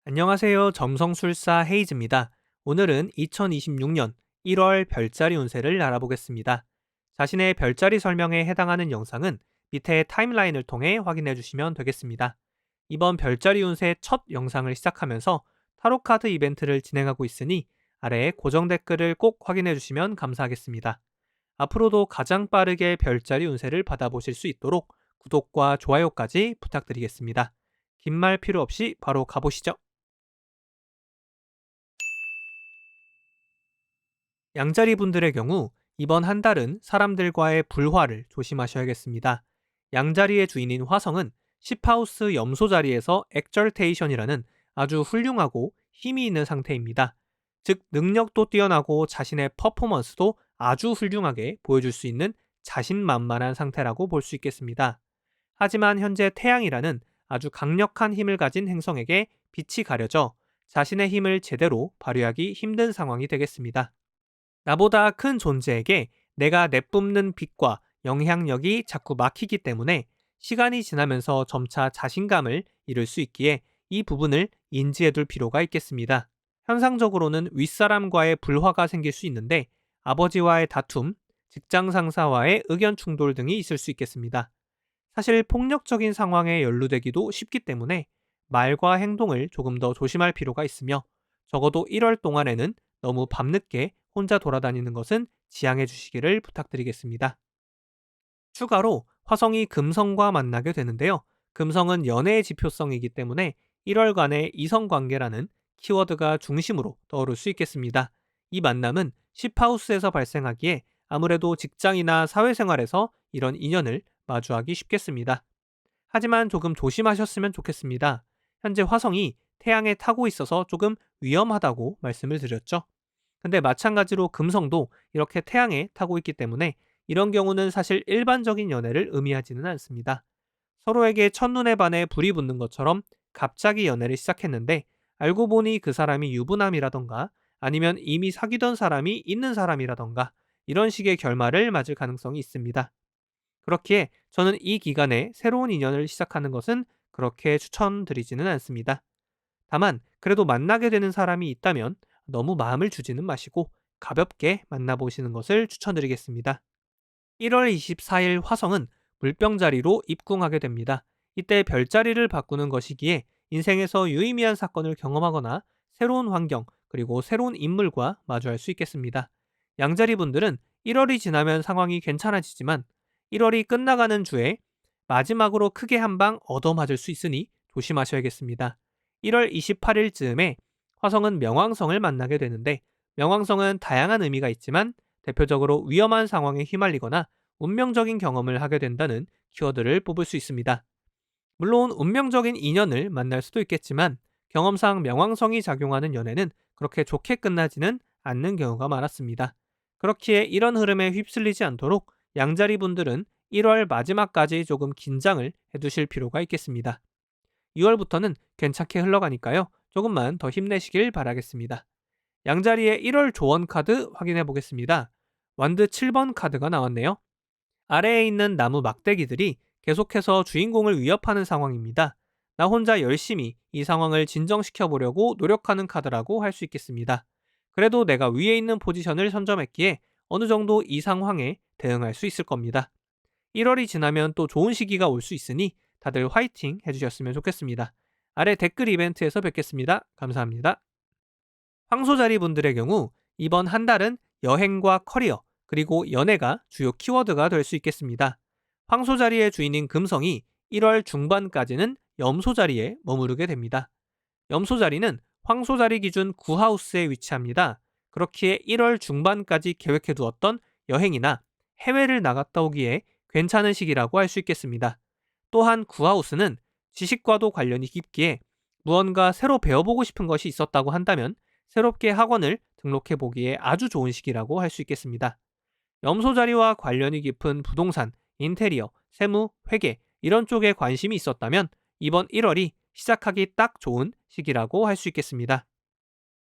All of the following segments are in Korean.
안녕하세요. 점성술사 헤이즈입니다. 오늘은 2026년 1월 별자리 운세를 알아보겠습니다. 자신의 별자리 설명에 해당하는 영상은 밑에 타임라인을 통해 확인해 주시면 되겠습니다. 이번 별자리 운세 첫 영상을 시작하면서 타로카드 이벤트를 진행하고 있으니 아래에 고정 댓글을 꼭 확인해 주시면 감사하겠습니다. 앞으로도 가장 빠르게 별자리 운세를 받아보실 수 있도록 구독과 좋아요까지 부탁드리겠습니다. 긴 말 필요 없이 바로 가보시죠. 양자리 분들의 경우 이번 한 달은 사람들과의 불화를 조심하셔야겠습니다. 양자리의 주인인 화성은 10하우스 염소 자리에서 엑절테이션이라는 아주 훌륭하고 힘이 있는 상태입니다. 즉 능력도 뛰어나고 자신의 퍼포먼스도 아주 훌륭하게 보여줄 수 있는 자신만만한 상태라고 볼 수 있겠습니다. 하지만 현재 태양이라는 아주 강력한 힘을 가진 행성에게 빛이 가려져 자신의 힘을 제대로 발휘하기 힘든 상황이 되겠습니다. 나보다 큰 존재에게 내가 내뿜는 빛과 영향력이 자꾸 막히기 때문에 시간이 지나면서 점차 자신감을 잃을 수 있기에 이 부분을 인지해 둘 필요가 있겠습니다. 현상적으로는 윗사람과의 불화가 생길 수 있는데 아버지와의 다툼, 직장 상사와의 의견 충돌 등이 있을 수 있겠습니다. 사실 폭력적인 상황에 연루되기도 쉽기 때문에 말과 행동을 조금 더 조심할 필요가 있으며 적어도 1월 동안에는 너무 밤늦게 혼자 돌아다니는 것은 지양해 주시기를 부탁드리겠습니다. 추가로 화성이 금성과 만나게 되는데요. 금성은 연애의 지표성이기 때문에 1월간의 이성관계라는 키워드가 중심으로 떠오를 수 있겠습니다. 이 만남은 10하우스에서 발생하기에 아무래도 직장이나 사회생활에서 이런 인연을 마주하기 쉽겠습니다. 하지만 조금 조심하셨으면 좋겠습니다. 현재 화성이 태양에 타고 있어서 조금 위험하다고 말씀을 드렸죠. 근데 마찬가지로 금성도 이렇게 태양에 타고 있기 때문에 이런 경우는 사실 일반적인 연애를 의미하지는 않습니다. 서로에게 첫눈에 반해 불이 붙는 것처럼 갑자기 연애를 시작했는데 알고 보니 그 사람이 유부남이라던가 아니면 이미 사귀던 사람이 있는 사람이라던가 이런 식의 결말을 맞을 가능성이 있습니다. 그렇기에 저는 이 기간에 새로운 인연을 시작하는 것은 그렇게 추천드리지는 않습니다. 다만 그래도 만나게 되는 사람이 있다면 너무 마음을 주지는 마시고 가볍게 만나보시는 것을 추천드리겠습니다. 1월 24일 화성은 물병자리로 입궁하게 됩니다. 이때 별자리를 바꾸는 것이기에 인생에서 유의미한 사건을 경험하거나 새로운 환경 그리고 새로운 인물과 마주할 수 있겠습니다. 양자리 분들은 1월이 지나면 상황이 괜찮아지지만 1월이 끝나가는 주에 마지막으로 크게 한 방 얻어맞을 수 있으니 조심하셔야겠습니다. 1월 28일쯤에 화성은 명왕성을 만나게 되는데 명왕성은 다양한 의미가 있지만 대표적으로 위험한 상황에 휘말리거나 운명적인 경험을 하게 된다는 키워드를 뽑을 수 있습니다. 물론 운명적인 인연을 만날 수도 있겠지만 경험상 명왕성이 작용하는 연애는 그렇게 좋게 끝나지는 않는 경우가 많았습니다. 그렇기에 이런 흐름에 휩쓸리지 않도록 양자리 분들은 1월 마지막까지 조금 긴장을 해두실 필요가 있겠습니다. 2월부터는 괜찮게 흘러가니까요. 조금만 더 힘내시길 바라겠습니다. 양자리의 1월 조언 카드 확인해 보겠습니다. 완드 7번 카드가 나왔네요. 아래에 있는 나무 막대기들이 계속해서 주인공을 위협하는 상황입니다. 나 혼자 열심히 이 상황을 진정시켜 보려고 노력하는 카드라고 할 수 있겠습니다. 그래도 내가 위에 있는 포지션을 선점했기에 어느 정도 이 상황에 대응할 수 있을 겁니다. 1월이 지나면 또 좋은 시기가 올 수 있으니 다들 화이팅 해주셨으면 좋겠습니다. 아래 댓글 이벤트에서 뵙겠습니다. 감사합니다. 황소자리 분들의 경우 이번 한 달은 여행과 커리어 그리고 연애가 주요 키워드가 될 수 있겠습니다. 황소자리의 주인인 금성이 1월 중반까지는 염소자리에 머무르게 됩니다. 염소자리는 황소자리 기준 9하우스에 위치합니다. 그렇기에 1월 중반까지 계획해 두었던 여행이나 해외를 나갔다 오기에 괜찮은 시기라고 할 수 있겠습니다. 또한 9하우스는 지식과도 관련이 깊기에 무언가 새로 배워보고 싶은 것이 있었다고 한다면 새롭게 학원을 등록해 보기에 아주 좋은 시기라고 할 수 있겠습니다. 염소 자리와 관련이 깊은 부동산, 인테리어, 세무, 회계 이런 쪽에 관심이 있었다면 이번 1월이 시작하기 딱 좋은 시기라고 할 수 있겠습니다.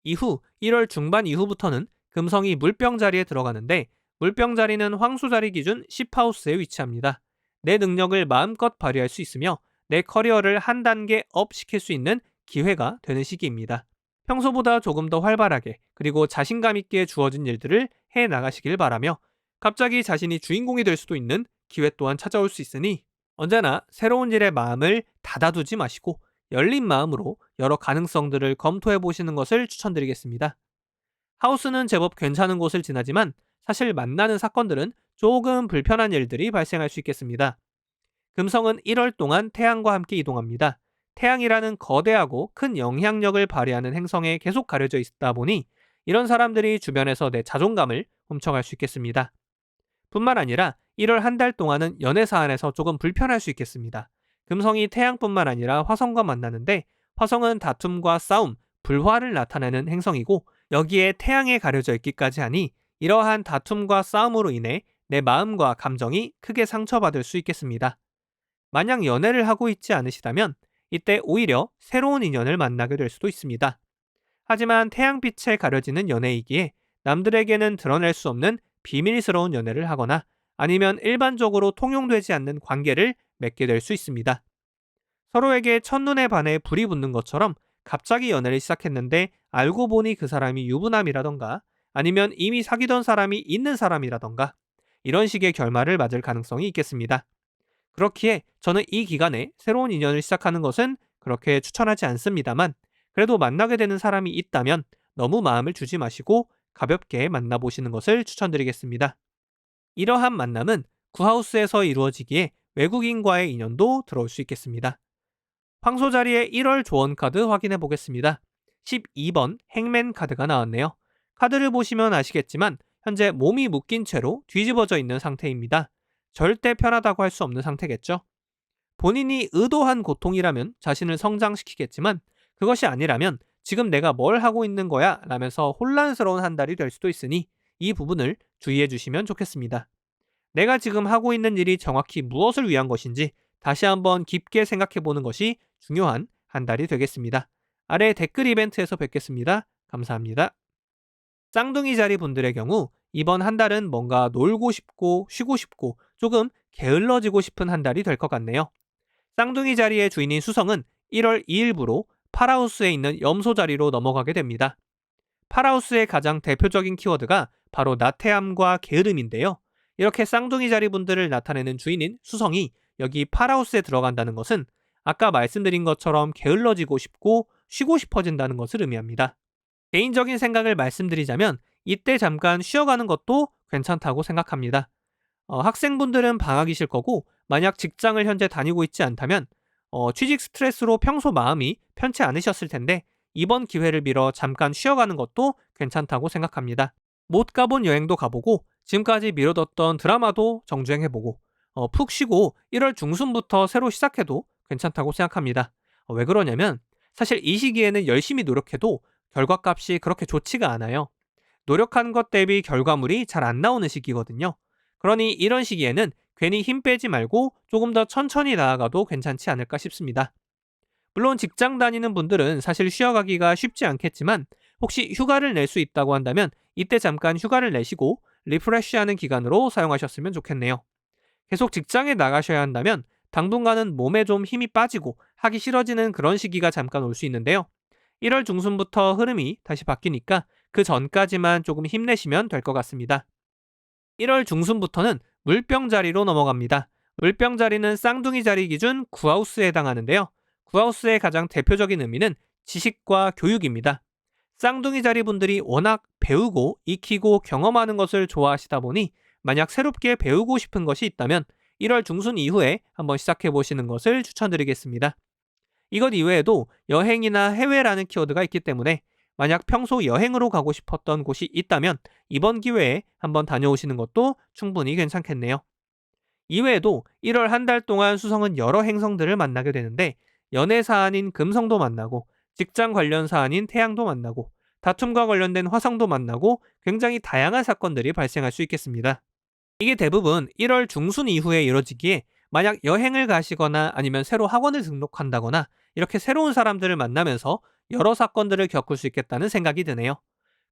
이후 1월 중반 이후부터는 금성이 물병 자리에 들어가는데 물병 자리는 황소 자리 기준 10하우스에 위치합니다. 내 능력을 마음껏 발휘할 수 있으며 내 커리어를 한 단계 업 시킬 수 있는 기회가 되는 시기입니다. 평소보다 조금 더 활발하게 그리고 자신감 있게 주어진 일들을 해 나가시길 바라며 갑자기 자신이 주인공이 될 수도 있는 기회 또한 찾아올 수 있으니 언제나 새로운 일에 마음을 닫아두지 마시고 열린 마음으로 여러 가능성들을 검토해 보시는 것을 추천드리겠습니다. 하우스는 제법 괜찮은 곳을 지나지만 사실 만나는 사건들은 조금 불편한 일들이 발생할 수 있겠습니다. 금성은 1월 동안 태양과 함께 이동합니다. 태양이라는 거대하고 큰 영향력을 발휘하는 행성에 계속 가려져 있다 보니 이런 사람들이 주변에서 내 자존감을 훔쳐갈 수 있겠습니다. 뿐만 아니라 1월 한 달 동안은 연애 사안에서 조금 불편할 수 있겠습니다. 금성이 태양뿐만 아니라 화성과 만나는데 화성은 다툼과 싸움, 불화를 나타내는 행성이고 여기에 태양에 가려져 있기까지 하니 이러한 다툼과 싸움으로 인해 내 마음과 감정이 크게 상처받을 수 있겠습니다. 만약 연애를 하고 있지 않으시다면 이때 오히려 새로운 인연을 만나게 될 수도 있습니다. 하지만 태양빛에 가려지는 연애이기에 남들에게는 드러낼 수 없는 비밀스러운 연애를 하거나 아니면 일반적으로 통용되지 않는 관계를 맺게 될 수 있습니다. 서로에게 첫눈에 반해 불이 붙는 것처럼 갑자기 연애를 시작했는데 알고 보니 그 사람이 유부남이라던가 아니면 이미 사귀던 사람이 있는 사람이라던가 이런 식의 결말을 맞을 가능성이 있겠습니다. 그렇기에 저는 이 기간에 새로운 인연을 시작하는 것은 그렇게 추천하지 않습니다만 그래도 만나게 되는 사람이 있다면 너무 마음을 주지 마시고 가볍게 만나보시는 것을 추천드리겠습니다. 이러한 만남은 구하우스에서 이루어지기에 외국인과의 인연도 들어올 수 있겠습니다. 황소 자리에 1월 조언 카드 확인해 보겠습니다. 12번 행맨 카드가 나왔네요. 카드를 보시면 아시겠지만 현재 몸이 묶인 채로 뒤집어져 있는 상태입니다. 절대 편하다고 할 수 없는 상태겠죠. 본인이 의도한 고통이라면 자신을 성장시키겠지만 그것이 아니라면 지금 내가 뭘 하고 있는 거야? 라면서 혼란스러운 한 달이 될 수도 있으니 이 부분을 주의해 주시면 좋겠습니다. 내가 지금 하고 있는 일이 정확히 무엇을 위한 것인지 다시 한번 깊게 생각해 보는 것이 중요한 한 달이 되겠습니다. 아래 댓글 이벤트에서 뵙겠습니다. 감사합니다. 쌍둥이 자리 분들의 경우 이번 한 달은 뭔가 놀고 싶고 쉬고 싶고 조금 게을러지고 싶은 한 달이 될 것 같네요. 쌍둥이 자리의 주인인 수성은 1월 2일부로 파라우스에 있는 염소 자리로 넘어가게 됩니다. 파라우스의 가장 대표적인 키워드가 바로 나태함과 게으름인데요. 이렇게 쌍둥이 자리 분들을 나타내는 주인인 수성이 여기 파라우스에 들어간다는 것은 아까 말씀드린 것처럼 게을러지고 싶고 쉬고 싶어진다는 것을 의미합니다. 개인적인 생각을 말씀드리자면 이때 잠깐 쉬어가는 것도 괜찮다고 생각합니다. 학생분들은 방학이실 거고 만약 직장을 현재 다니고 있지 않다면 취직 스트레스로 평소 마음이 편치 않으셨을 텐데 이번 기회를 빌어 잠깐 쉬어가는 것도 괜찮다고 생각합니다. 못 가본 여행도 가보고 지금까지 미뤄뒀던 드라마도 정주행해보고 푹 쉬고 1월 중순부터 새로 시작해도 괜찮다고 생각합니다. 왜 그러냐면 사실 이 시기에는 열심히 노력해도 결과값이 그렇게 좋지가 않아요. 노력한 것 대비 결과물이 잘 안 나오는 시기거든요. 그러니 이런 시기에는 괜히 힘 빼지 말고 조금 더 천천히 나아가도 괜찮지 않을까 싶습니다. 물론 직장 다니는 분들은 사실 쉬어가기가 쉽지 않겠지만 혹시 휴가를 낼 수 있다고 한다면 이때 잠깐 휴가를 내시고 리프레쉬하는 기간으로 사용하셨으면 좋겠네요. 계속 직장에 나가셔야 한다면 당분간은 몸에 좀 힘이 빠지고 하기 싫어지는 그런 시기가 잠깐 올 수 있는데요. 1월 중순부터 흐름이 다시 바뀌니까 그 전까지만 조금 힘내시면 될 것 같습니다. 1월 중순부터는 물병 자리로 넘어갑니다. 물병 자리는 쌍둥이 자리 기준 구하우스에 해당하는데요. 구하우스의 가장 대표적인 의미는 지식과 교육입니다. 쌍둥이 자리 분들이 워낙 배우고 익히고 경험하는 것을 좋아하시다 보니 만약 새롭게 배우고 싶은 것이 있다면 1월 중순 이후에 한번 시작해 보시는 것을 추천드리겠습니다. 이것 이외에도 여행이나 해외라는 키워드가 있기 때문에 만약 평소 여행으로 가고 싶었던 곳이 있다면 이번 기회에 한번 다녀오시는 것도 충분히 괜찮겠네요. 이외에도 1월 한 달 동안 수성은 여러 행성들을 만나게 되는데 연애 사안인 금성도 만나고 직장 관련 사안인 태양도 만나고 다툼과 관련된 화성도 만나고 굉장히 다양한 사건들이 발생할 수 있겠습니다. 이게 대부분 1월 중순 이후에 이뤄지기에 만약 여행을 가시거나 아니면 새로 학원을 등록한다거나 이렇게 새로운 사람들을 만나면서 여러 사건들을 겪을 수 있겠다는 생각이 드네요.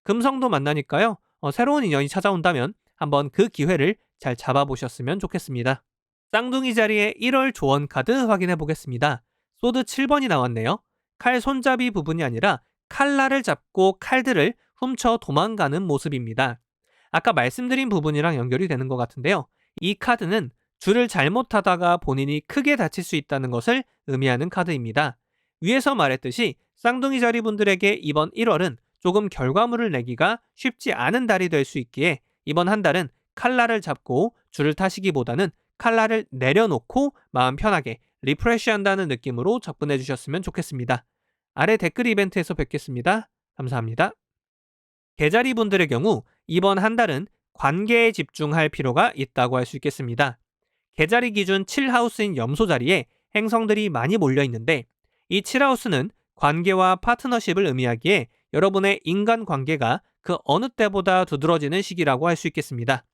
금성도 만나니까요. 새로운 인연이 찾아온다면 한번 그 기회를 잘 잡아보셨으면 좋겠습니다. 쌍둥이 자리에 1월 조언 카드 확인해 보겠습니다. 소드 7번이 나왔네요. 칼 손잡이 부분이 아니라 칼날을 잡고 칼들을 훔쳐 도망가는 모습입니다. 아까 말씀드린 부분이랑 연결이 되는 것 같은데요. 이 카드는 줄을 잘못하다가 본인이 크게 다칠 수 있다는 것을 의미하는 카드입니다. 위에서 말했듯이 쌍둥이 자리 분들에게 이번 1월은 조금 결과물을 내기가 쉽지 않은 달이 될 수 있기에 이번 한 달은 칼날을 잡고 줄을 타시기보다는 칼날을 내려놓고 마음 편하게 리프레시한다는 느낌으로 접근해 주셨으면 좋겠습니다. 아래 댓글 이벤트에서 뵙겠습니다. 감사합니다. 개자리 분들의 경우 이번 한 달은 관계에 집중할 필요가 있다고 할 수 있겠습니다. 개자리 기준 7하우스인 염소 자리에 행성들이 많이 몰려 있는데 이 7하우스는 관계와 파트너십을 의미하기에 여러분의 인간 관계가 그 어느 때보다 두드러지는 시기라고 할 수 있겠습니다.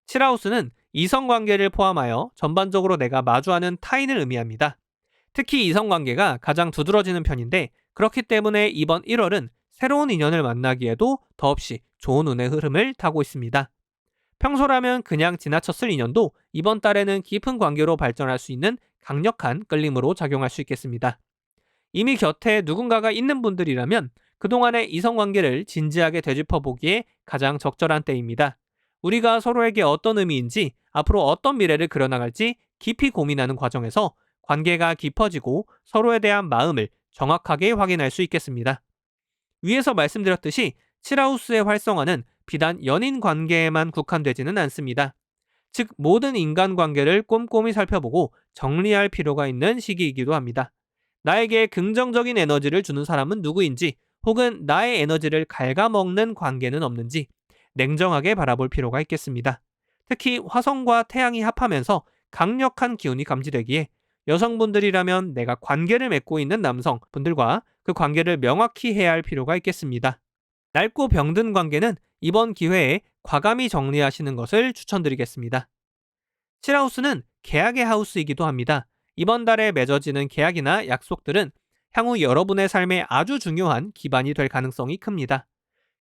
7하우스는 이성관계를 포함하여 전반적으로 내가 마주하는 타인을 의미합니다. 특히 이성관계가 가장 두드러지는 편인데 그렇기 때문에 이번 1월은 새로운 인연을 만나기에도 더없이 좋은 운의 흐름을 타고 있습니다. 평소라면 그냥 지나쳤을 인연도 이번 달에는 깊은 관계로 발전할 수 있는 강력한 끌림으로 작용할 수 있겠습니다. 이미 곁에 누군가가 있는 분들이라면 그동안의 이성관계를 진지하게 되짚어보기에 가장 적절한 때입니다. 우리가 서로에게 어떤 의미인지 앞으로 어떤 미래를 그려나갈지 깊이 고민하는 과정에서 관계가 깊어지고 서로에 대한 마음을 정확하게 확인할 수 있겠습니다. 위에서 말씀드렸듯이 7하우스의 활성화는 비단 연인 관계에만 국한되지는 않습니다. 즉 모든 인간관계를 꼼꼼히 살펴보고 정리할 필요가 있는 시기이기도 합니다. 나에게 긍정적인 에너지를 주는 사람은 누구인지 혹은 나의 에너지를 갉아먹는 관계는 없는지 냉정하게 바라볼 필요가 있겠습니다. 특히 화성과 태양이 합하면서 강력한 기운이 감지되기에 여성분들이라면 내가 관계를 맺고 있는 남성분들과 그 관계를 명확히 해야 할 필요가 있겠습니다. 낡고 병든 관계는 이번 기회에 과감히 정리하시는 것을 추천드리겠습니다. 7하우스는 계약의 하우스이기도 합니다. 이번 달에 맺어지는 계약이나 약속들은 향후 여러분의 삶에 아주 중요한 기반이 될 가능성이 큽니다.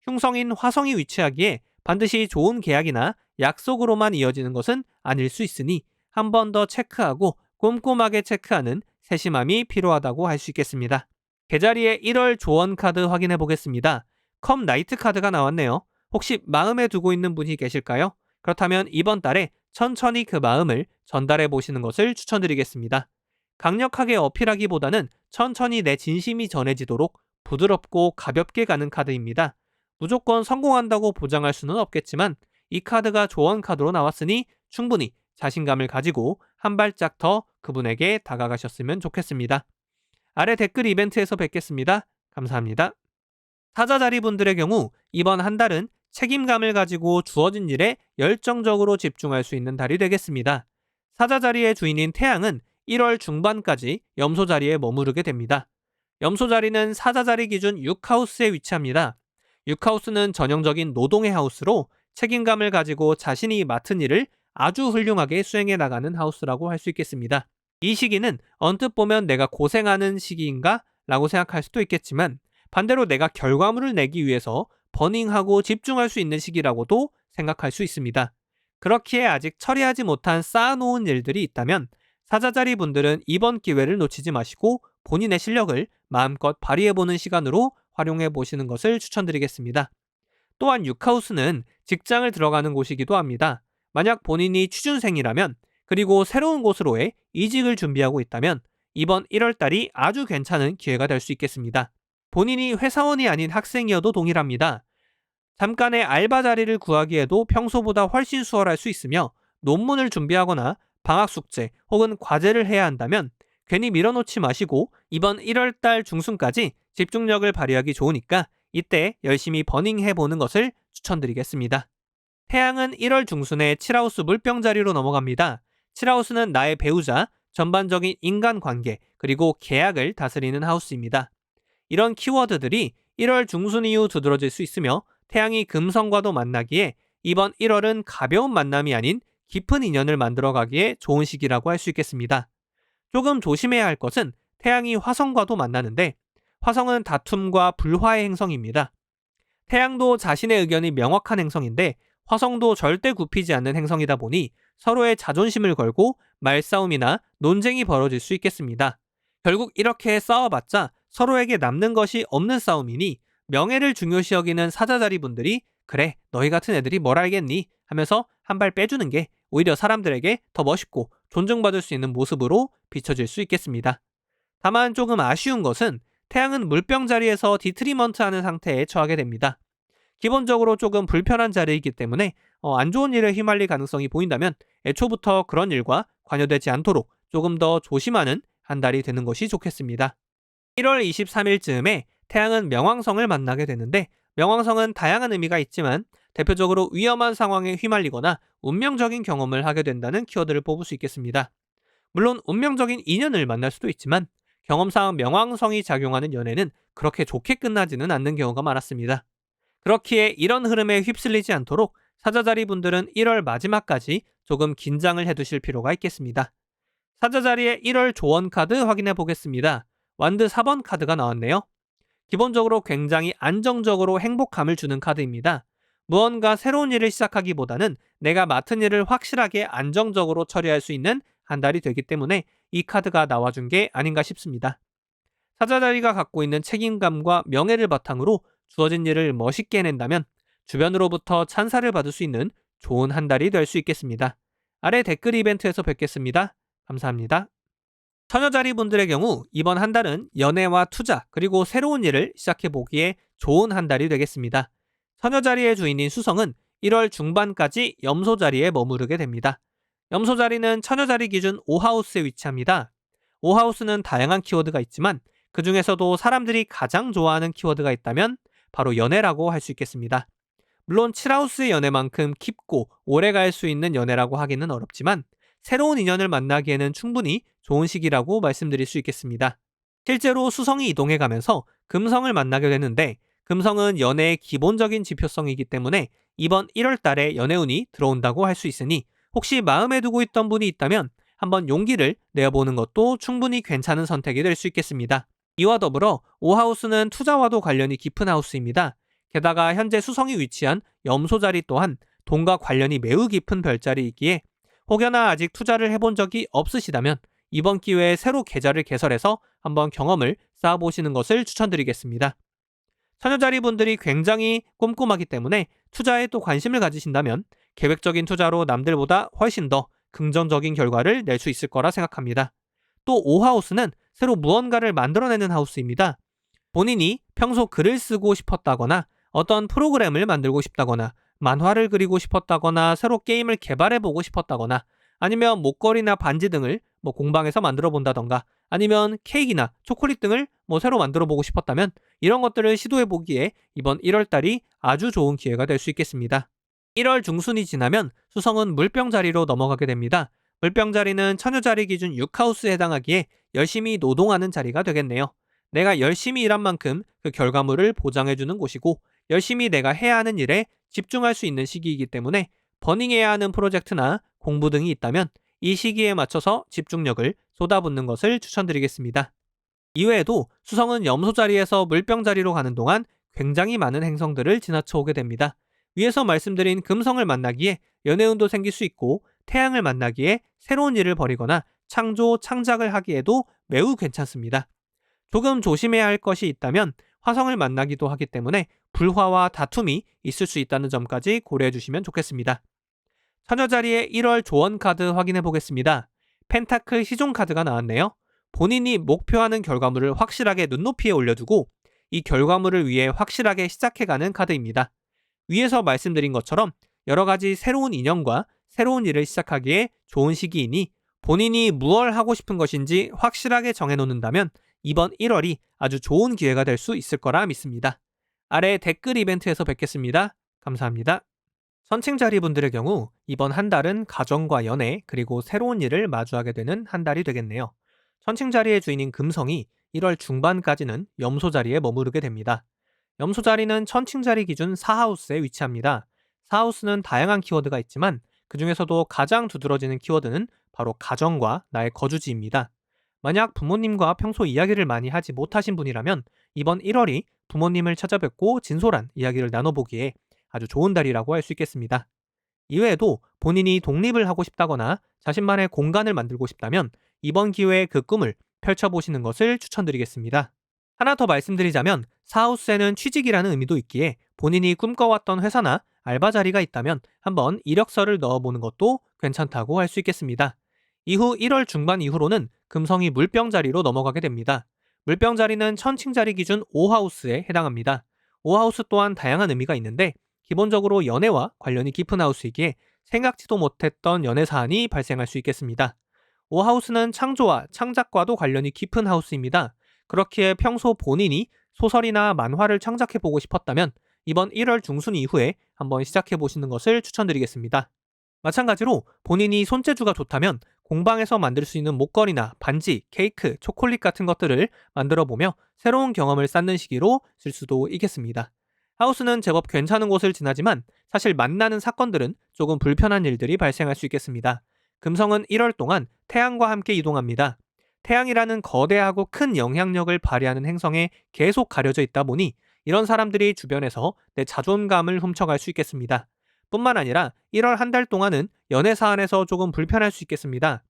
흉성인 화성이 위치하기에 반드시 좋은 계약이나 약속으로만 이어지는 것은 아닐 수 있으니 한 번 더 체크하고 꼼꼼하게 체크하는 세심함이 필요하다고 할 수 있겠습니다. 개자리의 1월 조언 카드 확인해 보겠습니다. 컵 나이트 카드가 나왔네요. 혹시 마음에 두고 있는 분이 계실까요? 그렇다면 이번 달에 천천히 그 마음을 전달해 보시는 것을 추천드리겠습니다. 강력하게 어필하기보다는 천천히 내 진심이 전해지도록 부드럽고 가볍게 가는 카드입니다. 무조건 성공한다고 보장할 수는 없겠지만 이 카드가 조언 카드로 나왔으니 충분히 자신감을 가지고 한 발짝 더 그분에게 다가가셨으면 좋겠습니다. 아래 댓글 이벤트에서 뵙겠습니다. 감사합니다. 사자자리 분들의 경우 이번 한 달은 책임감을 가지고 주어진 일에 열정적으로 집중할 수 있는 달이 되겠습니다. 사자자리의 주인인 태양은 1월 중반까지 염소자리에 머무르게 됩니다. 염소자리는 사자자리 기준 6하우스에 위치합니다. 6하우스는 전형적인 노동의 하우스로 책임감을 가지고 자신이 맡은 일을 아주 훌륭하게 수행해 나가는 하우스라고 할 수 있겠습니다. 이 시기는 언뜻 보면 내가 고생하는 시기인가? 라고 생각할 수도 있겠지만 반대로 내가 결과물을 내기 위해서 버닝하고 집중할 수 있는 시기라고도 생각할 수 있습니다. 그렇기에 아직 처리하지 못한 쌓아놓은 일들이 있다면 사자자리 분들은 이번 기회를 놓치지 마시고 본인의 실력을 마음껏 발휘해보는 시간으로 활용해 보시는 것을 추천드리겠습니다. 또한 6하우스는 직장을 들어가는 곳이기도 합니다. 만약 본인이 취준생이라면 그리고 새로운 곳으로의 이직을 준비하고 있다면 이번 1월달이 아주 괜찮은 기회가 될 수 있겠습니다. 본인이 회사원이 아닌 학생이어도 동일합니다. 잠깐의 알바 자리를 구하기에도 평소보다 훨씬 수월할 수 있으며 논문을 준비하거나 방학 숙제 혹은 과제를 해야 한다면 괜히 밀어놓지 마시고 이번 1월달 중순까지 집중력을 발휘하기 좋으니까 이때 열심히 버닝해보는 것을 추천드리겠습니다. 태양은 1월 중순에 7하우스 물병 자리로 넘어갑니다. 7하우스는 나의 배우자, 전반적인 인간관계, 그리고 계약을 다스리는 하우스입니다. 이런 키워드들이 1월 중순 이후 두드러질 수 있으며 태양이 금성과도 만나기에 이번 1월은 가벼운 만남이 아닌 깊은 인연을 만들어가기에 좋은 시기라고 할 수 있겠습니다. 조금 조심해야 할 것은 태양이 화성과도 만나는데 화성은 다툼과 불화의 행성입니다. 태양도 자신의 의견이 명확한 행성인데 화성도 절대 굽히지 않는 행성이다 보니 서로의 자존심을 걸고 말싸움이나 논쟁이 벌어질 수 있겠습니다. 결국 이렇게 싸워봤자 서로에게 남는 것이 없는 싸움이니 명예를 중요시 여기는 사자자리 분들이 그래 너희 같은 애들이 뭘 알겠니 하면서 한 발 빼주는 게 오히려 사람들에게 더 멋있고 존중받을 수 있는 모습으로 비춰질 수 있겠습니다. 다만 조금 아쉬운 것은 태양은 물병 자리에서 디트리먼트하는 상태에 처하게 됩니다. 기본적으로 조금 불편한 자리이기 때문에 안 좋은 일에 휘말릴 가능성이 보인다면 애초부터 그런 일과 관여되지 않도록 조금 더 조심하는 한 달이 되는 것이 좋겠습니다. 1월 23일쯤에 태양은 명왕성을 만나게 되는데 명왕성은 다양한 의미가 있지만 대표적으로 위험한 상황에 휘말리거나 운명적인 경험을 하게 된다는 키워드를 뽑을 수 있겠습니다. 물론 운명적인 인연을 만날 수도 있지만 경험상 명왕성이 작용하는 연애는 그렇게 좋게 끝나지는 않는 경우가 많았습니다. 그렇기에 이런 흐름에 휩쓸리지 않도록 사자자리 분들은 1월 마지막까지 조금 긴장을 해두실 필요가 있겠습니다. 사자자리의 1월 조언 카드 확인해 보겠습니다. 완드 4번 카드가 나왔네요. 기본적으로 굉장히 안정적으로 행복감을 주는 카드입니다. 무언가 새로운 일을 시작하기보다는 내가 맡은 일을 확실하게 안정적으로 처리할 수 있는 한 달이 되기 때문에 이 카드가 나와준 게 아닌가 싶습니다. 사자자리가 갖고 있는 책임감과 명예를 바탕으로 주어진 일을 멋있게 해낸다면 주변으로부터 찬사를 받을 수 있는 좋은 한 달이 될 수 있겠습니다. 아래 댓글 이벤트에서 뵙겠습니다. 감사합니다. 처녀자리 분들의 경우 이번 한 달은 연애와 투자 그리고 새로운 일을 시작해 보기에 좋은 한 달이 되겠습니다. 처녀자리의 주인인 수성은 1월 중반까지 염소자리에 머무르게 됩니다. 염소자리는 처녀자리 기준 5하우스에 위치합니다. 5하우스는 다양한 키워드가 있지만 그 중에서도 사람들이 가장 좋아하는 키워드가 있다면 바로 연애라고 할 수 있겠습니다. 물론 7하우스의 연애만큼 깊고 오래 갈 수 있는 연애라고 하기는 어렵지만 새로운 인연을 만나기에는 충분히 좋은 시기라고 말씀드릴 수 있겠습니다. 실제로 수성이 이동해가면서 금성을 만나게 되는데 금성은 연애의 기본적인 지표성이기 때문에 이번 1월 달에 연애운이 들어온다고 할 수 있으니 혹시 마음에 두고 있던 분이 있다면 한번 용기를 내어보는 것도 충분히 괜찮은 선택이 될 수 있겠습니다. 이와 더불어 5하우스는 투자와도 관련이 깊은 하우스입니다. 게다가 현재 수성이 위치한 염소자리 또한 돈과 관련이 매우 깊은 별자리이기에 혹여나 아직 투자를 해본 적이 없으시다면 이번 기회에 새로 계좌를 개설해서 한번 경험을 쌓아보시는 것을 추천드리겠습니다. 처녀자리 분들이 굉장히 꼼꼼하기 때문에 투자에 또 관심을 가지신다면 계획적인 투자로 남들보다 훨씬 더 긍정적인 결과를 낼 수 있을 거라 생각합니다. 또 5하우스는 새로 무언가를 만들어내는 하우스입니다. 본인이 평소 글을 쓰고 싶었다거나 어떤 프로그램을 만들고 싶다거나 만화를 그리고 싶었다거나 새로 게임을 개발해보고 싶었다거나 아니면 목걸이나 반지 등을 공방에서 만들어 본다던가 아니면 케이크나 초콜릿 등을 새로 만들어 보고 싶었다면 이런 것들을 시도해 보기에 이번 1월달이 아주 좋은 기회가 될 수 있겠습니다. 1월 중순이 지나면 수성은 물병 자리로 넘어가게 됩니다. 물병 자리는 처녀자리 기준 6하우스에 해당하기에 열심히 노동하는 자리가 되겠네요. 내가 열심히 일한 만큼 그 결과물을 보장해주는 곳이고 열심히 내가 해야 하는 일에 집중할 수 있는 시기이기 때문에 버닝해야 하는 프로젝트나 공부 등이 있다면 이 시기에 맞춰서 집중력을 쏟아붓는 것을 추천드리겠습니다. 이외에도 수성은 염소 자리에서 물병 자리로 가는 동안 굉장히 많은 행성들을 지나쳐 오게 됩니다. 위에서 말씀드린 금성을 만나기에 연애운도 생길 수 있고 태양을 만나기에 새로운 일을 벌이거나 창조, 창작을 하기에도 매우 괜찮습니다. 조금 조심해야 할 것이 있다면 화성을 만나기도 하기 때문에 불화와 다툼이 있을 수 있다는 점까지 고려해 주시면 좋겠습니다. 처녀자리의 1월 조언 카드 확인해 보겠습니다. 펜타클 시종 카드가 나왔네요. 본인이 목표하는 결과물을 확실하게 눈높이에 올려두고 이 결과물을 위해 확실하게 시작해가는 카드입니다. 위에서 말씀드린 것처럼 여러 가지 새로운 인연과 새로운 일을 시작하기에 좋은 시기이니 본인이 무얼 하고 싶은 것인지 확실하게 정해놓는다면 이번 1월이 아주 좋은 기회가 될 수 있을 거라 믿습니다. 아래 댓글 이벤트에서 뵙겠습니다. 감사합니다. 선칭자리 분들의 경우 이번 한 달은 가정과 연애 그리고 새로운 일을 마주하게 되는 한 달이 되겠네요. 선칭자리의 주인인 금성이 1월 중반까지는 염소자리에 머무르게 됩니다. 염소자리는 천칭자리 기준 4하우스에 위치합니다. 4하우스는 다양한 키워드가 있지만 그 중에서도 가장 두드러지는 키워드는 바로 가정과 나의 거주지입니다. 만약 부모님과 평소 이야기를 많이 하지 못하신 분이라면 이번 1월이 부모님을 찾아뵙고 진솔한 이야기를 나눠보기에 아주 좋은 달이라고 할 수 있겠습니다. 이외에도 본인이 독립을 하고 싶다거나 자신만의 공간을 만들고 싶다면 이번 기회에 그 꿈을 펼쳐보시는 것을 추천드리겠습니다. 하나 더 말씀드리자면 사하우스에는 취직이라는 의미도 있기에 본인이 꿈꿔왔던 회사나 알바 자리가 있다면 한번 이력서를 넣어보는 것도 괜찮다고 할 수 있겠습니다. 이후 1월 중반 이후로는 금성이 물병 자리로 넘어가게 됩니다. 물병 자리는 천칭 자리 기준 5하우스에 해당합니다. 5하우스 또한 다양한 의미가 있는데 기본적으로 연애와 관련이 깊은 하우스이기에 생각지도 못했던 연애 사안이 발생할 수 있겠습니다. 5하우스는 창조와 창작과도 관련이 깊은 하우스입니다. 그렇기에 평소 본인이 소설이나 만화를 창작해보고 싶었다면 이번 1월 중순 이후에 한번 시작해보시는 것을 추천드리겠습니다. 마찬가지로 본인이 손재주가 좋다면 공방에서 만들 수 있는 목걸이나 반지, 케이크, 초콜릿 같은 것들을 만들어 보며 새로운 경험을 쌓는 시기로 쓸 수도 있겠습니다. 하우스는 제법 괜찮은 곳을 지나지만 사실 만나는 사건들은 조금 불편한 일들이 발생할 수 있겠습니다. 금성은 1월 동안 태양과 함께 이동합니다. 태양이라는 거대하고 큰 영향력을 발휘하는 행성에 계속 가려져 있다 보니 이런 사람들이 주변에서 내 자존감을 훔쳐갈 수 있겠습니다. 뿐만 아니라 1월 한 달 동안은 연애 사안에서 조금 불편할 수 있겠습니다.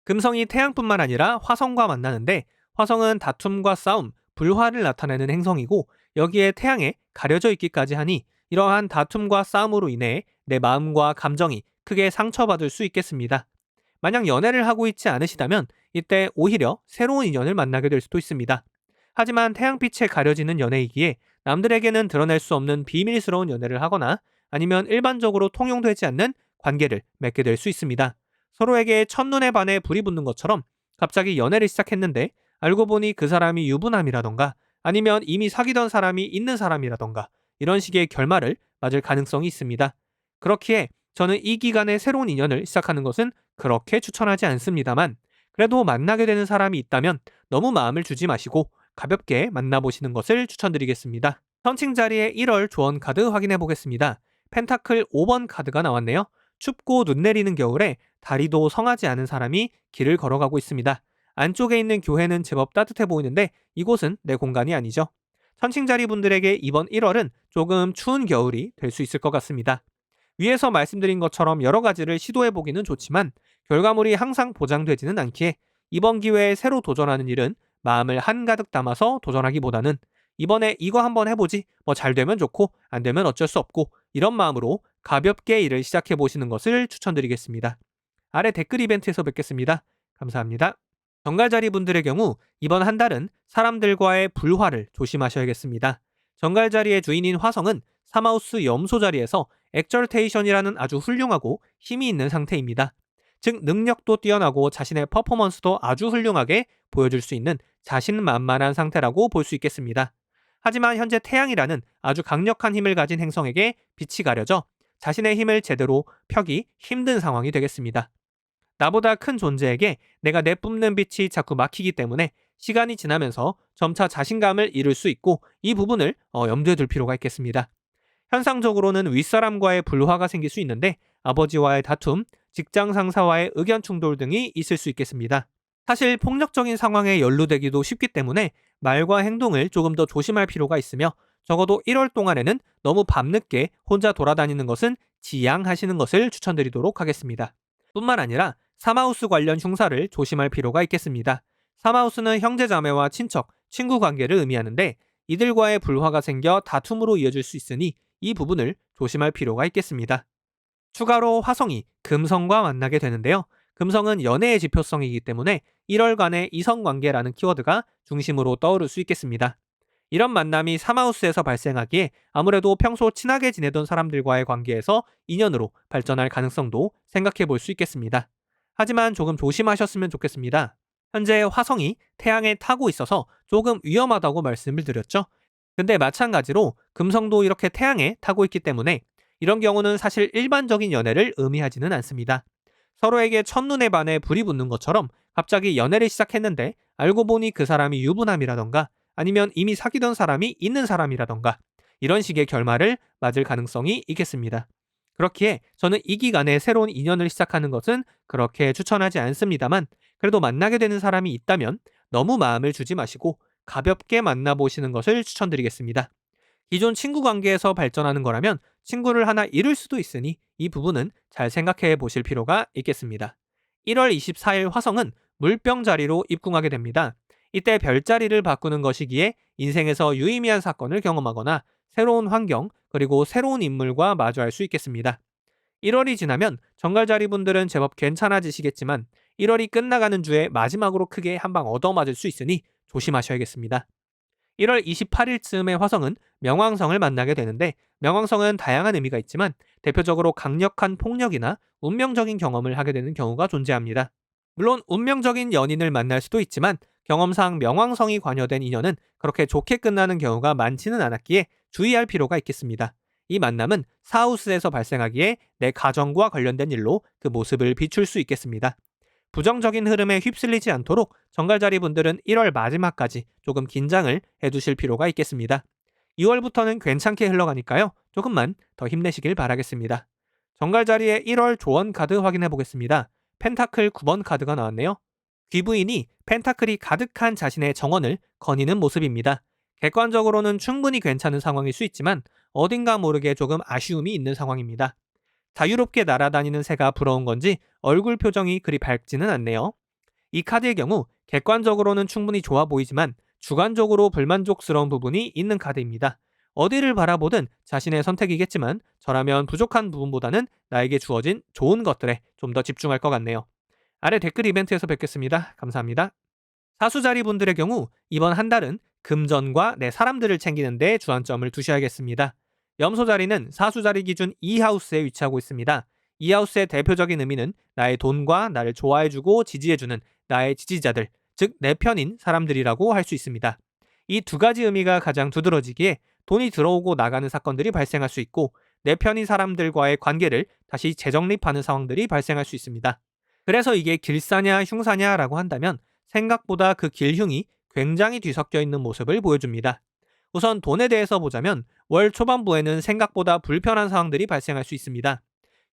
금성이 태양뿐만 아니라 화성과 만나는데 화성은 다툼과 싸움, 불화를 나타내는 행성이고 여기에 태양에 가려져 있기까지 하니 이러한 다툼과 싸움으로 인해 내 마음과 감정이 크게 상처받을 수 있겠습니다. 만약 연애를 하고 있지 않으시다면 이때 오히려 새로운 인연을 만나게 될 수도 있습니다. 하지만 태양빛에 가려지는 연애이기에 남들에게는 드러낼 수 없는 비밀스러운 연애를 하거나 아니면 일반적으로 통용되지 않는 관계를 맺게 될 수 있습니다. 서로에게 첫눈에 반해 불이 붙는 것처럼 갑자기 연애를 시작했는데 알고 보니 그 사람이 유부남이라던가 아니면 이미 사귀던 사람이 있는 사람이라던가 이런 식의 결말을 맞을 가능성이 있습니다. 그렇기에 저는 이 기간에 새로운 인연을 시작하는 것은 그렇게 추천하지 않습니다만 그래도 만나게 되는 사람이 있다면 너무 마음을 주지 마시고 가볍게 만나보시는 것을 추천드리겠습니다. 선칭 자리에 1월 조언 카드 확인해 보겠습니다. 펜타클 5번 카드가 나왔네요. 춥고 눈 내리는 겨울에 다리도 성하지 않은 사람이 길을 걸어가고 있습니다. 안쪽에 있는 교회는 제법 따뜻해 보이는데 이곳은 내 공간이 아니죠. 선칭 자리 분들에게 이번 1월은 조금 추운 겨울이 될 수 있을 것 같습니다. 위에서 말씀드린 것처럼 여러 가지를 시도해보기는 좋지만 결과물이 항상 보장되지는 않기에 이번 기회에 새로 도전하는 일은 마음을 한가득 담아서 도전하기보다는 이번에 이거 한번 해보지 뭐 잘 되면 좋고 안 되면 어쩔 수 없고 이런 마음으로 가볍게 일을 시작해보시는 것을 추천드리겠습니다. 아래 댓글 이벤트에서 뵙겠습니다. 감사합니다. 정갈자리 분들의 경우 이번 한 달은 사람들과의 불화를 조심하셔야겠습니다. 정갈자리의 주인인 화성은 사마우스 염소 자리에서 엑절테이션이라는 아주 훌륭하고 힘이 있는 상태입니다. 즉 능력도 뛰어나고 자신의 퍼포먼스도 아주 훌륭하게 보여줄 수 있는 자신만만한 상태라고 볼 수 있겠습니다. 하지만 현재 태양이라는 아주 강력한 힘을 가진 행성에게 빛이 가려져 자신의 힘을 제대로 펴기 힘든 상황이 되겠습니다. 나보다 큰 존재에게 내가 내뿜는 빛이 자꾸 막히기 때문에 시간이 지나면서 점차 자신감을 잃을 수 있고 이 부분을 염두에 둘 필요가 있겠습니다. 현상적으로는 윗사람과의 불화가 생길 수 있는데 아버지와의 다툼, 직장 상사와의 의견 충돌 등이 있을 수 있겠습니다. 사실 폭력적인 상황에 연루되기도 쉽기 때문에 말과 행동을 조금 더 조심할 필요가 있으며 적어도 1월 동안에는 너무 밤늦게 혼자 돌아다니는 것은 지양하시는 것을 추천드리도록 하겠습니다. 뿐만 아니라 사마우스 관련 흉사를 조심할 필요가 있겠습니다. 사마우스는 형제자매와 친척, 친구 관계를 의미하는데 이들과의 불화가 생겨 다툼으로 이어질 수 있으니 이 부분을 조심할 필요가 있겠습니다. 추가로 화성이 금성과 만나게 되는데요. 금성은 연애의 지표성이기 때문에 1월간의 이성관계라는 키워드가 중심으로 떠오를 수 있겠습니다. 이런 만남이 사마우스에서 발생하기에 아무래도 평소 친하게 지내던 사람들과의 관계에서 인연으로 발전할 가능성도 생각해 볼 수 있겠습니다. 하지만 조금 조심하셨으면 좋겠습니다. 현재 화성이 태양에 타고 있어서 조금 위험하다고 말씀을 드렸죠. 근데 마찬가지로 금성도 이렇게 태양에 타고 있기 때문에 이런 경우는 사실 일반적인 연애를 의미하지는 않습니다. 서로에게 첫눈에 반해 불이 붙는 것처럼 갑자기 연애를 시작했는데 알고 보니 그 사람이 유부남이라던가 아니면 이미 사귀던 사람이 있는 사람이라던가 이런 식의 결말을 맞을 가능성이 있겠습니다. 그렇기에 저는 이 기간에 새로운 인연을 시작하는 것은 그렇게 추천하지 않습니다만 그래도 만나게 되는 사람이 있다면 너무 마음을 주지 마시고 가볍게 만나보시는 것을 추천드리겠습니다. 기존 친구 관계에서 발전하는 거라면 친구를 하나 잃을 수도 있으니 이 부분은 잘 생각해 보실 필요가 있겠습니다. 1월 24일 화성은 물병 자리로 입궁하게 됩니다. 이때 별자리를 바꾸는 것이기에 인생에서 유의미한 사건을 경험하거나 새로운 환경 그리고 새로운 인물과 마주할 수 있겠습니다. 1월이 지나면 정갈자리 분들은 제법 괜찮아지시겠지만 1월이 끝나가는 주에 마지막으로 크게 한 방 얻어맞을 수 있으니 조심하셔야겠습니다. 1월 28일쯤에 화성은 명왕성을 만나게 되는데 명왕성은 다양한 의미가 있지만 대표적으로 강력한 폭력이나 운명적인 경험을 하게 되는 경우가 존재합니다. 물론 운명적인 연인을 만날 수도 있지만 경험상 명왕성이 관여된 인연은 그렇게 좋게 끝나는 경우가 많지는 않았기에 주의할 필요가 있겠습니다. 이 만남은 사우스에서 발생하기에 내 가정과 관련된 일로 그 모습을 비출 수 있겠습니다. 부정적인 흐름에 휩쓸리지 않도록 정갈자리 분들은 1월 마지막까지 조금 긴장을 해두실 필요가 있겠습니다. 2월부터는 괜찮게 흘러가니까요. 조금만 더 힘내시길 바라겠습니다. 정갈자리의 1월 조언 카드 확인해 보겠습니다. 펜타클 9번 카드가 나왔네요. 귀부인이 펜타클이 가득한 자신의 정원을 거니는 모습입니다. 객관적으로는 충분히 괜찮은 상황일 수 있지만 어딘가 모르게 조금 아쉬움이 있는 상황입니다. 자유롭게 날아다니는 새가 부러운 건지 얼굴 표정이 그리 밝지는 않네요. 이 카드의 경우 객관적으로는 충분히 좋아 보이지만 주관적으로 불만족스러운 부분이 있는 카드입니다. 어디를 바라보든 자신의 선택이겠지만 저라면 부족한 부분보다는 나에게 주어진 좋은 것들에 좀 더 집중할 것 같네요. 아래 댓글 이벤트에서 뵙겠습니다. 감사합니다. 사수자리 분들의 경우 이번 한 달은 금전과 내 사람들을 챙기는 데 주안점을 두셔야겠습니다. 염소자리는 사수자리 기준 2하우스에 위치하고 있습니다. 2하우스의 대표적인 의미는 나의 돈과 나를 좋아해주고 지지해주는 나의 지지자들, 즉 내 편인 사람들이라고 할 수 있습니다. 이 두 가지 의미가 가장 두드러지기에 돈이 들어오고 나가는 사건들이 발생할 수 있고 내 편인 사람들과의 관계를 다시 재정립하는 상황들이 발생할 수 있습니다. 그래서 이게 길사냐 흉사냐라고 한다면 생각보다 그 길흉이 굉장히 뒤섞여 있는 모습을 보여줍니다. 우선 돈에 대해서 보자면 월 초반부에는 생각보다 불편한 상황들이 발생할 수 있습니다.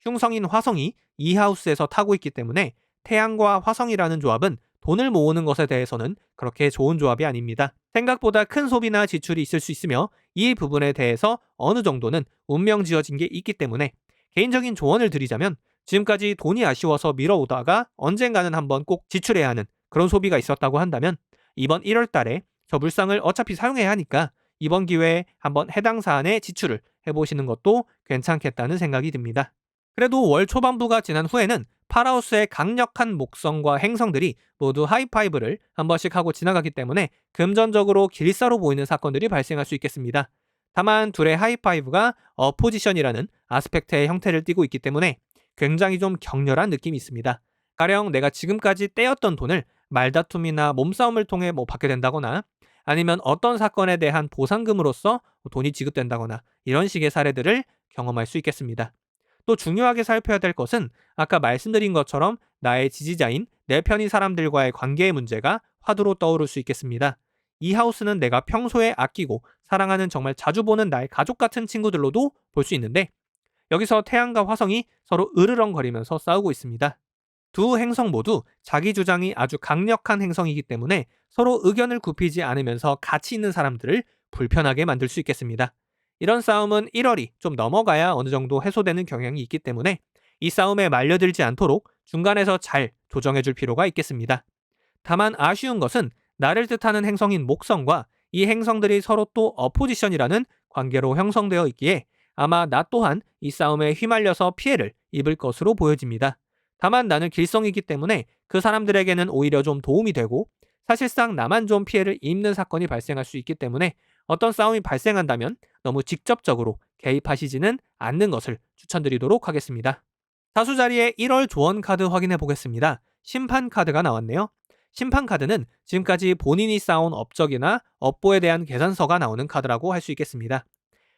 흉성인 화성이 이 하우스에서 타고 있기 때문에 태양과 화성이라는 조합은 돈을 모으는 것에 대해서는 그렇게 좋은 조합이 아닙니다. 생각보다 큰 소비나 지출이 있을 수 있으며 이 부분에 대해서 어느 정도는 운명 지어진 게 있기 때문에 개인적인 조언을 드리자면 지금까지 돈이 아쉬워서 미뤄오다가 언젠가는 한번 꼭 지출해야 하는 그런 소비가 있었다고 한다면 이번 1월 달에 저 물상을 어차피 사용해야 하니까 이번 기회에 한번 해당 사안에 지출을 해보시는 것도 괜찮겠다는 생각이 듭니다. 그래도 월 초반부가 지난 후에는 파라우스의 강력한 목성과 행성들이 모두 하이파이브를 한 번씩 하고 지나가기 때문에 금전적으로 길사로 보이는 사건들이 발생할 수 있겠습니다. 다만 둘의 하이파이브가 어포지션이라는 아스펙트의 형태를 띠고 있기 때문에 굉장히 좀 격렬한 느낌이 있습니다. 가령 내가 지금까지 떼었던 돈을 말다툼이나 몸싸움을 통해 받게 된다거나 아니면 어떤 사건에 대한 보상금으로서 돈이 지급된다거나 이런 식의 사례들을 경험할 수 있겠습니다. 또 중요하게 살펴야 될 것은 아까 말씀드린 것처럼 나의 지지자인 내 편인 사람들과의 관계의 문제가 화두로 떠오를 수 있겠습니다. 이 하우스는 내가 평소에 아끼고 사랑하는 정말 자주 보는 나의 가족 같은 친구들로도 볼 수 있는데 여기서 태양과 화성이 서로 으르렁거리면서 싸우고 있습니다. 두 행성 모두 자기 주장이 아주 강력한 행성이기 때문에 서로 의견을 굽히지 않으면서 같이 있는 사람들을 불편하게 만들 수 있겠습니다. 이런 싸움은 1월이 좀 넘어가야 어느 정도 해소되는 경향이 있기 때문에 이 싸움에 말려들지 않도록 중간에서 잘 조정해 줄 필요가 있겠습니다. 다만 아쉬운 것은 나를 뜻하는 행성인 목성과 이 행성들이 서로 또 어포지션이라는 관계로 형성되어 있기에 아마 나 또한 이 싸움에 휘말려서 피해를 입을 것으로 보여집니다. 다만 나는 길성이기 때문에 그 사람들에게는 오히려 좀 도움이 되고 사실상 나만 좀 피해를 입는 사건이 발생할 수 있기 때문에 어떤 싸움이 발생한다면 너무 직접적으로 개입하시지는 않는 것을 추천드리도록 하겠습니다. 사수자리의 1월 조언 카드 확인해 보겠습니다. 심판 카드가 나왔네요. 심판 카드는 지금까지 본인이 쌓아온 업적이나 업보에 대한 계산서가 나오는 카드라고 할 수 있겠습니다.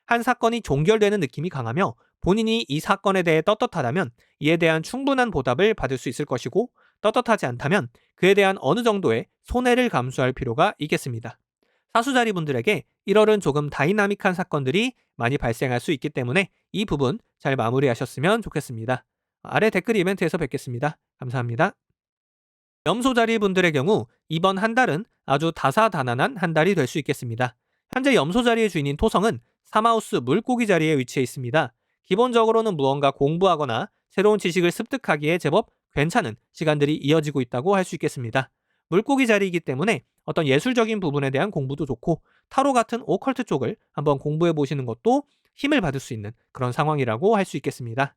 한 사건이 종결되는 느낌이 강하며 본인이 이 사건에 대해 떳떳하다면 이에 대한 충분한 보답을 받을 수 있을 것이고 떳떳하지 않다면 그에 대한 어느 정도의 손해를 감수할 필요가 있겠습니다. 사수자리 분들에게 1월은 조금 다이나믹한 사건들이 많이 발생할 수 있기 때문에 이 부분 잘 마무리하셨으면 좋겠습니다. 아래 댓글 이벤트에서 뵙겠습니다. 감사합니다. 염소자리 분들의 경우 이번 한 달은 아주 다사다난한 한 달이 될 수 있겠습니다. 현재 염소자리의 주인인 토성은 3하우스 물고기 자리에 위치해 있습니다. 기본적으로는 무언가 공부하거나 새로운 지식을 습득하기에 제법 괜찮은 시간들이 이어지고 있다고 할 수 있겠습니다. 물고기 자리이기 때문에 어떤 예술적인 부분에 대한 공부도 좋고 타로 같은 오컬트 쪽을 한번 공부해 보시는 것도 힘을 받을 수 있는 그런 상황이라고 할 수 있겠습니다.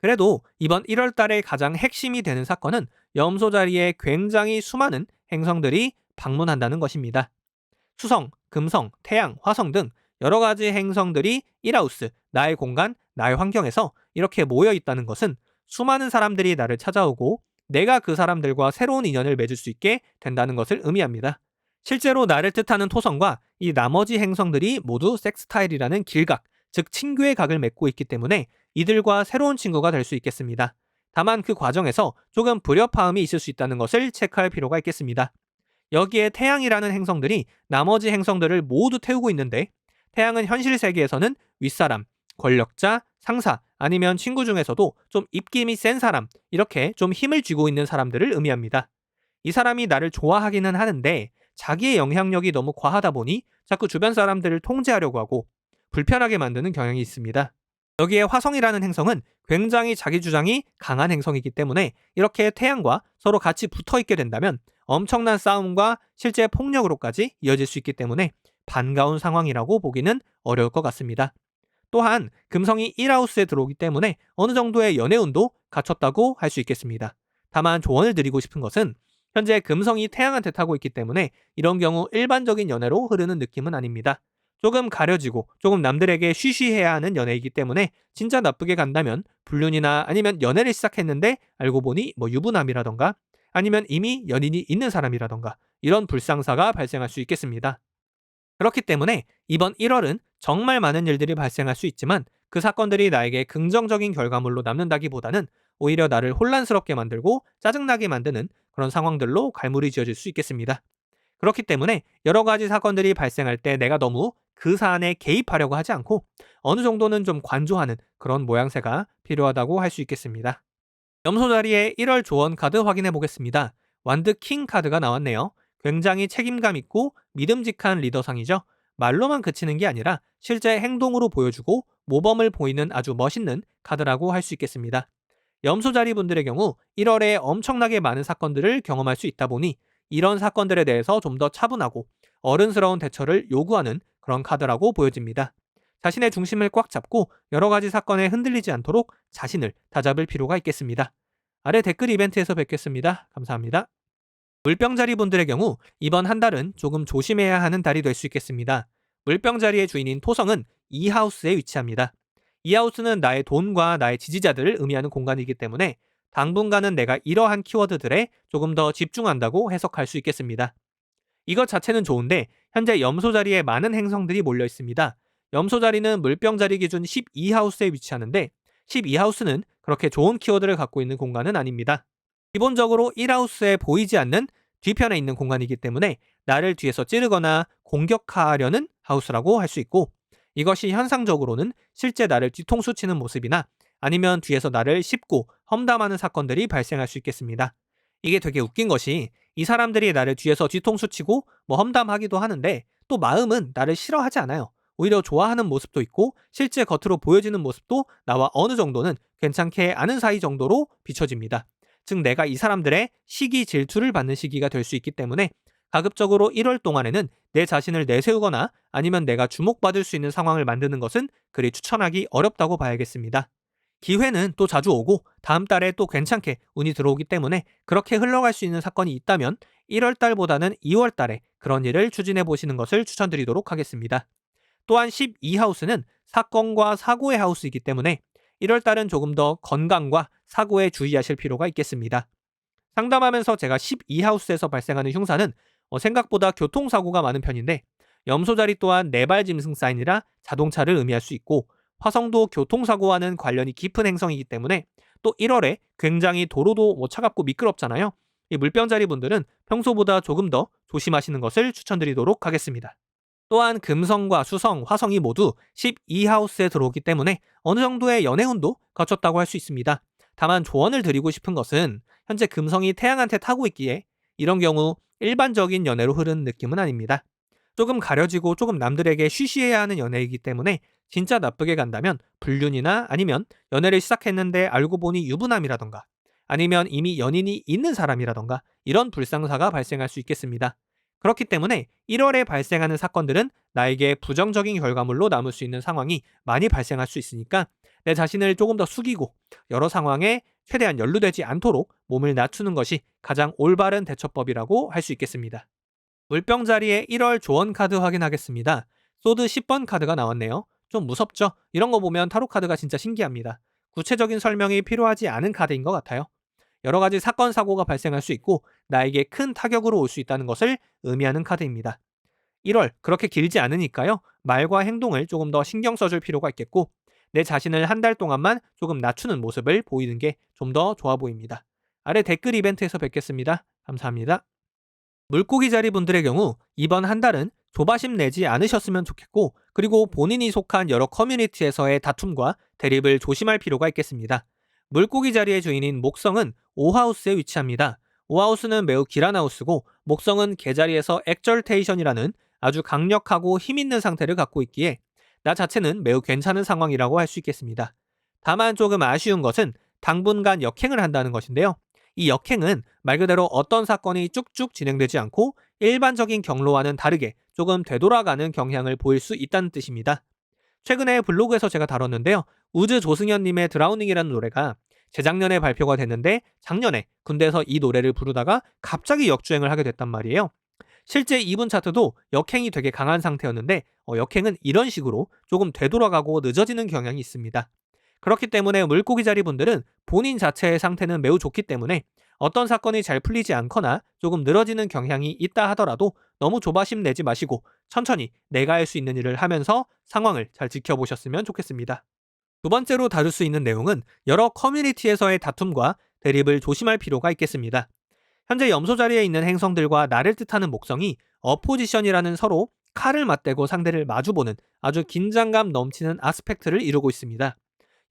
그래도 이번 1월 달에 가장 핵심이 되는 사건은 염소 자리에 굉장히 수많은 행성들이 방문한다는 것입니다. 수성, 금성, 태양, 화성 등 여러 가지 행성들이 1하우스, 나의 공간, 나의 환경에서 이렇게 모여 있다는 것은 수많은 사람들이 나를 찾아오고 내가 그 사람들과 새로운 인연을 맺을 수 있게 된다는 것을 의미합니다. 실제로 나를 뜻하는 토성과 이 나머지 행성들이 모두 섹스타일이라는 길각, 즉 친교의 각을 맺고 있기 때문에 이들과 새로운 친구가 될 수 있겠습니다. 다만 그 과정에서 조금 불협화음이 있을 수 있다는 것을 체크할 필요가 있겠습니다. 여기에 태양이라는 행성들이 나머지 행성들을 모두 태우고 있는데 태양은 현실 세계에서는 윗사람, 권력자, 상사 아니면 친구 중에서도 좀 입김이 센 사람 이렇게 좀 힘을 쥐고 있는 사람들을 의미합니다. 이 사람이 나를 좋아하기는 하는데 자기의 영향력이 너무 과하다 보니 자꾸 주변 사람들을 통제하려고 하고 불편하게 만드는 경향이 있습니다. 여기에 화성이라는 행성은 굉장히 자기 주장이 강한 행성이기 때문에 이렇게 태양과 서로 같이 붙어 있게 된다면 엄청난 싸움과 실제 폭력으로까지 이어질 수 있기 때문에 반가운 상황이라고 보기는 어려울 것 같습니다. 또한 금성이 1하우스에 들어오기 때문에 어느 정도의 연애운도 갖췄다고 할 수 있겠습니다. 다만 조언을 드리고 싶은 것은 현재 금성이 태양한테 타고 있기 때문에 이런 경우 일반적인 연애로 흐르는 느낌은 아닙니다. 조금 가려지고 조금 남들에게 쉬쉬해야 하는 연애이기 때문에 진짜 나쁘게 간다면 불륜이나 아니면 연애를 시작했는데 알고 보니 유부남이라던가 아니면 이미 연인이 있는 사람이라던가 이런 불상사가 발생할 수 있겠습니다. 그렇기 때문에 이번 1월은 정말 많은 일들이 발생할 수 있지만 그 사건들이 나에게 긍정적인 결과물로 남는다기보다는 오히려 나를 혼란스럽게 만들고 짜증나게 만드는 그런 상황들로 갈무리 지어질 수 있겠습니다. 그렇기 때문에 여러 가지 사건들이 발생할 때 내가 너무 그 사안에 개입하려고 하지 않고 어느 정도는 좀 관조하는 그런 모양새가 필요하다고 할 수 있겠습니다. 염소 자리에 1월 조언 카드 확인해 보겠습니다. 완드 킹 카드가 나왔네요. 굉장히 책임감 있고 믿음직한 리더상이죠. 말로만 그치는 게 아니라 실제 행동으로 보여주고 모범을 보이는 아주 멋있는 카드라고 할 수 있겠습니다. 염소 자리 분들의 경우 1월에 엄청나게 많은 사건들을 경험할 수 있다 보니 이런 사건들에 대해서 좀 더 차분하고 어른스러운 대처를 요구하는 그런 카드라고 보여집니다. 자신의 중심을 꽉 잡고 여러 가지 사건에 흔들리지 않도록 자신을 다잡을 필요가 있겠습니다. 아래 댓글 이벤트에서 뵙겠습니다. 감사합니다. 물병자리 분들의 경우 이번 한 달은 조금 조심해야 하는 달이 될 수 있겠습니다. 물병자리의 주인인 토성은 2하우스에 위치합니다. 2하우스는 나의 돈과 나의 지지자들을 의미하는 공간이기 때문에 당분간은 내가 이러한 키워드들에 조금 더 집중한다고 해석할 수 있겠습니다. 이것 자체는 좋은데 현재 염소 자리에 많은 행성들이 몰려 있습니다. 염소 자리는 물병 자리 기준 12하우스에 위치하는데 12하우스는 그렇게 좋은 키워드를 갖고 있는 공간은 아닙니다. 기본적으로 1하우스에 보이지 않는 뒤편에 있는 공간이기 때문에 나를 뒤에서 찌르거나 공격하려는 하우스라고 할 수 있고 이것이 현상적으로는 실제 나를 뒤통수 치는 모습이나 아니면 뒤에서 나를 씹고 험담하는 사건들이 발생할 수 있겠습니다. 이게 되게 웃긴 것이 이 사람들이 나를 뒤에서 뒤통수 치고 험담하기도 하는데 또 마음은 나를 싫어하지 않아요. 오히려 좋아하는 모습도 있고 실제 겉으로 보여지는 모습도 나와 어느 정도는 괜찮게 아는 사이 정도로 비춰집니다. 즉 내가 이 사람들의 시기 질투를 받는 시기가 될 수 있기 때문에 가급적으로 1월 동안에는 내 자신을 내세우거나 아니면 내가 주목받을 수 있는 상황을 만드는 것은 그리 추천하기 어렵다고 봐야겠습니다. 기회는 또 자주 오고 다음 달에 또 괜찮게 운이 들어오기 때문에 그렇게 흘러갈 수 있는 사건이 있다면 1월 달보다는 2월 달에 그런 일을 추진해 보시는 것을 추천드리도록 하겠습니다. 또한 12하우스는 사건과 사고의 하우스이기 때문에 1월 달은 조금 더 건강과 사고에 주의하실 필요가 있겠습니다. 상담하면서 제가 12하우스에서 발생하는 흉사는 생각보다 교통사고가 많은 편인데 염소자리 또한 네발 짐승 사인이라 자동차를 의미할 수 있고 화성도 교통사고와는 관련이 깊은 행성이기 때문에 또 1월에 굉장히 도로도 차갑고 미끄럽잖아요. 이 물병자리 분들은 평소보다 조금 더 조심하시는 것을 추천드리도록 하겠습니다. 또한 금성과 수성, 화성이 모두 12하우스에 들어오기 때문에 어느 정도의 연애운도 거쳤다고 할 수 있습니다. 다만 조언을 드리고 싶은 것은 현재 금성이 태양한테 타고 있기에 이런 경우 일반적인 연애로 흐르는 느낌은 아닙니다. 조금 가려지고 조금 남들에게 쉬쉬해야 하는 연애이기 때문에 진짜 나쁘게 간다면 불륜이나 아니면 연애를 시작했는데 알고 보니 유부남이라던가 아니면 이미 연인이 있는 사람이라던가 이런 불상사가 발생할 수 있겠습니다. 그렇기 때문에 1월에 발생하는 사건들은 나에게 부정적인 결과물로 남을 수 있는 상황이 많이 발생할 수 있으니까 내 자신을 조금 더 숙이고 여러 상황에 최대한 연루되지 않도록 몸을 낮추는 것이 가장 올바른 대처법이라고 할 수 있겠습니다. 물병 자리에 1월 조언 카드 확인하겠습니다. 소드 10번 카드가 나왔네요. 좀 무섭죠? 이런 거 보면 타로 카드가 진짜 신기합니다. 구체적인 설명이 필요하지 않은 카드인 것 같아요. 여러 가지 사건, 사고가 발생할 수 있고 나에게 큰 타격으로 올 수 있다는 것을 의미하는 카드입니다. 1월, 그렇게 길지 않으니까요. 말과 행동을 조금 더 신경 써줄 필요가 있겠고 내 자신을 한 달 동안만 조금 낮추는 모습을 보이는 게 좀 더 좋아 보입니다. 아래 댓글 이벤트에서 뵙겠습니다. 감사합니다. 물고기 자리 분들의 경우 이번 한 달은 조바심 내지 않으셨으면 좋겠고 그리고 본인이 속한 여러 커뮤니티에서의 다툼과 대립을 조심할 필요가 있겠습니다. 물고기 자리의 주인인 목성은 5하우스에 위치합니다. 5하우스는 매우 길한 하우스고 목성은 개자리에서 액절테이션이라는 아주 강력하고 힘있는 상태를 갖고 있기에 나 자체는 매우 괜찮은 상황이라고 할 수 있겠습니다. 다만 조금 아쉬운 것은 당분간 역행을 한다는 것인데요. 이 역행은 말 그대로 어떤 사건이 쭉쭉 진행되지 않고 일반적인 경로와는 다르게 조금 되돌아가는 경향을 보일 수 있다는 뜻입니다. 최근에 블로그에서 제가 다뤘는데요. 우즈 조승연님의 드라우닝이라는 노래가 재작년에 발표가 됐는데 작년에 군대에서 이 노래를 부르다가 갑자기 역주행을 하게 됐단 말이에요. 실제 이분 차트도 역행이 되게 강한 상태였는데 역행은 이런 식으로 조금 되돌아가고 늦어지는 경향이 있습니다. 그렇기 때문에 물고기 자리 분들은 본인 자체의 상태는 매우 좋기 때문에 어떤 사건이 잘 풀리지 않거나 조금 늘어지는 경향이 있다 하더라도 너무 조바심 내지 마시고 천천히 내가 할 수 있는 일을 하면서 상황을 잘 지켜보셨으면 좋겠습니다. 두 번째로 다룰 수 있는 내용은 여러 커뮤니티에서의 다툼과 대립을 조심할 필요가 있겠습니다. 현재 염소 자리에 있는 행성들과 나를 뜻하는 목성이 어포지션이라는 서로 칼을 맞대고 상대를 마주보는 아주 긴장감 넘치는 아스펙트를 이루고 있습니다.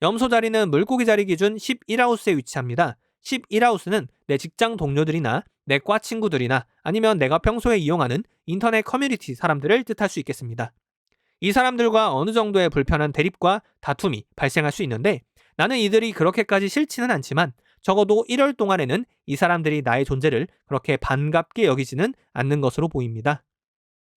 염소 자리는 물고기 자리 기준 11하우스에 위치합니다. 11하우스는 내 직장 동료들이나 내 과 친구들이나 아니면 내가 평소에 이용하는 인터넷 커뮤니티 사람들을 뜻할 수 있겠습니다. 이 사람들과 어느 정도의 불편한 대립과 다툼이 발생할 수 있는데 나는 이들이 그렇게까지 싫지는 않지만 적어도 1월 동안에는 이 사람들이 나의 존재를 그렇게 반갑게 여기지는 않는 것으로 보입니다.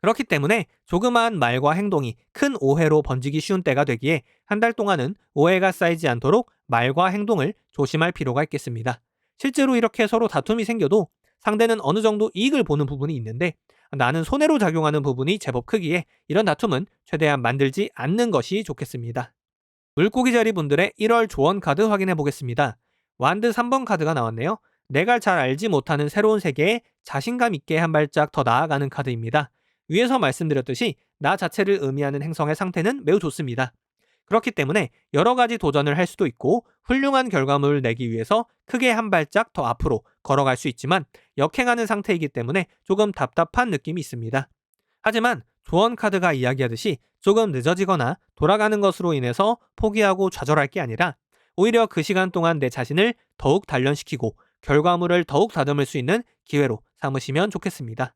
그렇기 때문에 조그마한 말과 행동이 큰 오해로 번지기 쉬운 때가 되기에 한 달 동안은 오해가 쌓이지 않도록 말과 행동을 조심할 필요가 있겠습니다. 실제로 이렇게 서로 다툼이 생겨도 상대는 어느 정도 이익을 보는 부분이 있는데 나는 손해로 작용하는 부분이 제법 크기에 이런 다툼은 최대한 만들지 않는 것이 좋겠습니다. 물고기 자리 분들의 1월 조언 카드 확인해 보겠습니다. 완드 3번 카드가 나왔네요. 내가 잘 알지 못하는 새로운 세계에 자신감 있게 한 발짝 더 나아가는 카드입니다. 위에서 말씀드렸듯이 나 자체를 의미하는 행성의 상태는 매우 좋습니다. 그렇기 때문에 여러 가지 도전을 할 수도 있고 훌륭한 결과물을 내기 위해서 크게 한 발짝 더 앞으로 걸어갈 수 있지만 역행하는 상태이기 때문에 조금 답답한 느낌이 있습니다. 하지만 조언 카드가 이야기하듯이 조금 늦어지거나 돌아가는 것으로 인해서 포기하고 좌절할 게 아니라 오히려 그 시간 동안 내 자신을 더욱 단련시키고 결과물을 더욱 다듬을 수 있는 기회로 삼으시면 좋겠습니다.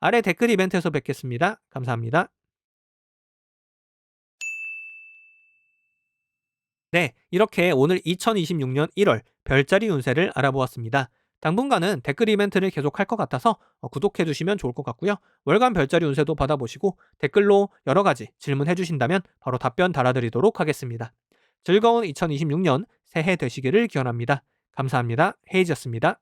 아래 댓글 이벤트에서 뵙겠습니다. 감사합니다. 네, 이렇게 오늘 2026년 1월 별자리 운세를 알아보았습니다. 당분간은 댓글 이벤트를 계속할 것 같아서 구독해 주시면 좋을 것 같고요. 월간 별자리 운세도 받아보시고 댓글로 여러 가지 질문해 주신다면 바로 답변 달아드리도록 하겠습니다. 즐거운 2026년 새해 되시기를 기원합니다. 감사합니다. 헤이즈였습니다.